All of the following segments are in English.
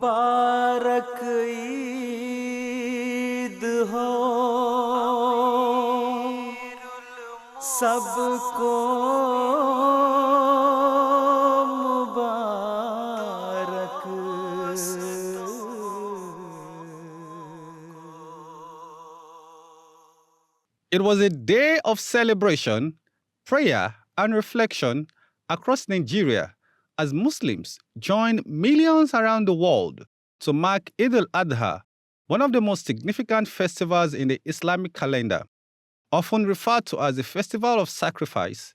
मुबारक ईद हो सबको मुबारक। It was a day of celebration, prayer, and reflection across Nigeria as Muslims joined millions around the world to mark Idul Adha, one of the most significant festivals in the Islamic calendar. Often referred to as the festival of sacrifice,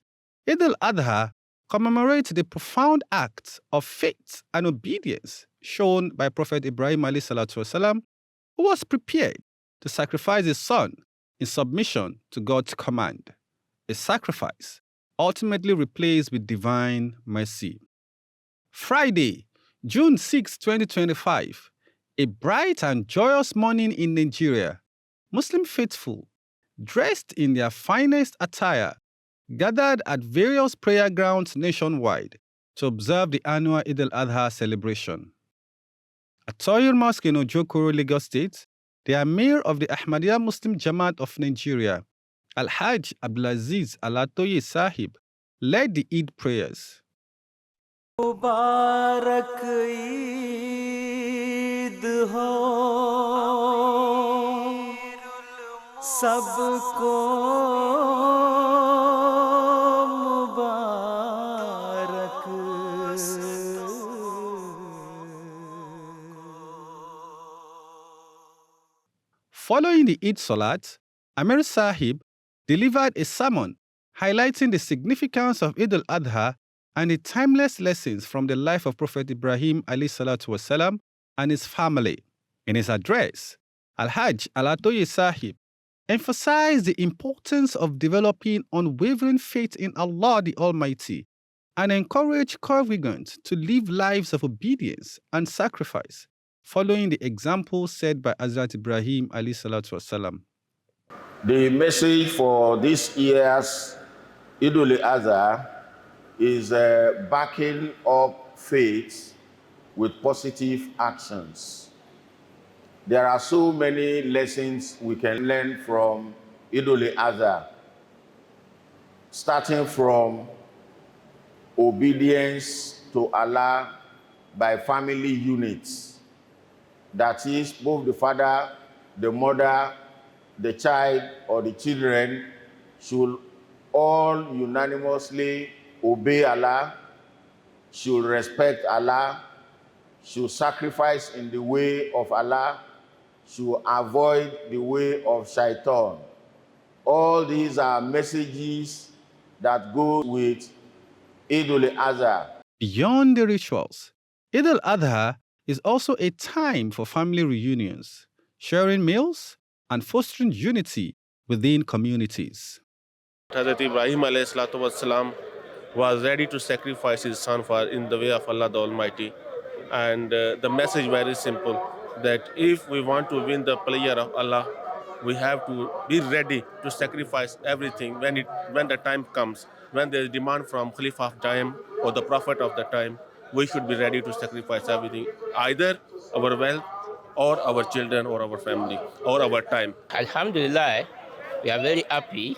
Idul Adha commemorates the profound acts of faith and obedience shown by Prophet Ibrahim (AS), who was prepared to sacrifice his son in submission to God's command, a sacrifice ultimately replaced with divine mercy. Friday, June 6, 2025, a bright and joyous morning in Nigeria. Muslim faithful, dressed in their finest attire, gathered at various prayer grounds nationwide to observe the annual Eid al-Adha celebration. At Toyir Mosque in Ojokoro, Lagos State, the Amir of the Ahmadiyya Muslim Jamaat of Nigeria, Al-Hajj Abdulaziz Alatoye Sahib, led the Eid prayers. मुबारक ईद हो सबको मुबारक। Following the Eid Salat, Amir Sahib delivered a sermon highlighting the significance of Eid al-Adha and the timeless lessons from the life of Prophet Ibrahim (AS) and his family. In his address, Al-Hajj Alatoye Sahib emphasized the importance of developing unwavering faith in Allah the Almighty and encouraged congregants to live lives of obedience and sacrifice, following the example set by Hazrat Ibrahim (AS). The message for this year's Idul Adha is backing up faith with positive actions. There are so many lessons we can learn from Idul Adha, starting from obedience to Allah by family units. That is, both the father, the mother, the child, or the children should all unanimously obey Allah, should respect Allah, should sacrifice in the way of Allah, should avoid the way of shaitan. All these are messages that go with Idul Adha. Beyond the rituals, Eid al-Adha is also a time for family reunions, sharing meals, and fostering unity within communities. Hazrat Ibrahim (AS) was ready to sacrifice his son in the way of Allah the Almighty. And the message very simple, that if we want to win the pleasure of Allah, we have to be ready to sacrifice everything when the time comes, when there is demand from Khalifa of time or the Prophet of the time. We should be ready to sacrifice everything, either our wealth or our children or our family or our time. Alhamdulillah, we are very happy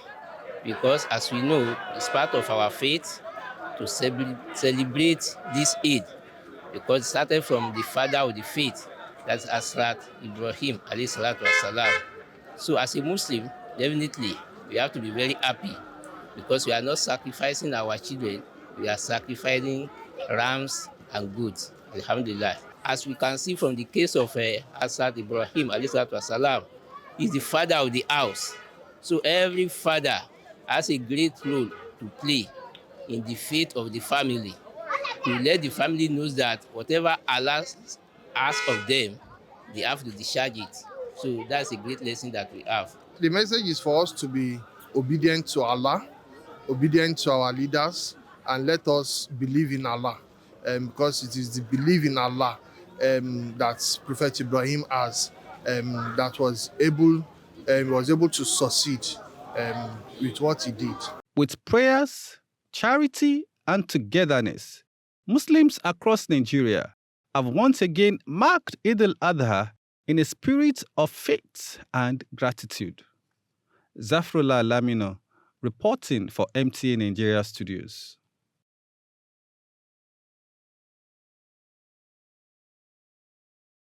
because, as we know, it's part of our faith to celebrate this Eid, because it started from the father of the faith, that's Hazrat Ibrahim (AS). So as a Muslim, definitely we have to be very happy because we are not sacrificing our children, we are sacrificing rams and goats. Alhamdulillah. As we can see from the case of Hazrat Ibrahim (AS), he's the father of the house. So every father has a great role to play in the faith of the family, to let the family know that whatever Allah asks of them, they have to discharge it. So that's a great lesson that we have. The message is for us to be obedient to Allah, obedient to our leaders, and let us believe in Allah, because it is the belief in Allah that Prophet Ibrahim has that was able to succeed with what he did. With prayers, charity, and togetherness, Muslims across Nigeria have once again marked Idul Adha in a spirit of faith and gratitude. Zafrullah Lamino, reporting for MTA Nigeria Studios.